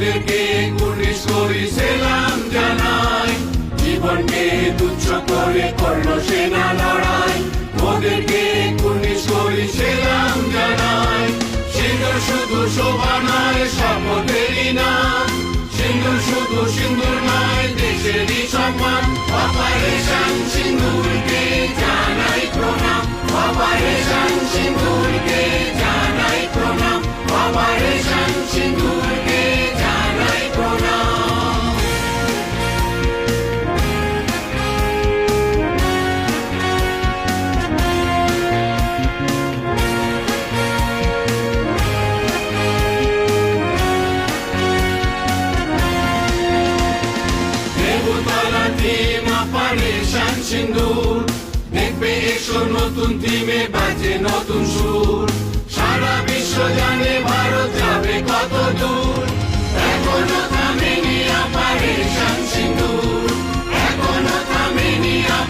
ওদেরকে কুর্নিশ করি সেলাম জানাই, জীবনকে তুচ্ছ করে করলো সেনা লড়াই। ওদেরকে কুর্নিশ করি সেলাম জানাই। সিঁদুর শুধু শোভা নয়, শপথেরই নাম। সিঁদুর শুধু সিঁদুর নয়, দেশেরই সম্মান। অপারেশন সিঁদুরকে জানাই প্রণাম, অপারেশন সিঁদুরকে জানাই প্রণাম, অপারেশন সিঁদুরকে জানাই প্রণাম। দেবতলা থিম অপারেশন সিঁদুর, দেখবে এসো নতুন থিমে বাজে নতুন সুর।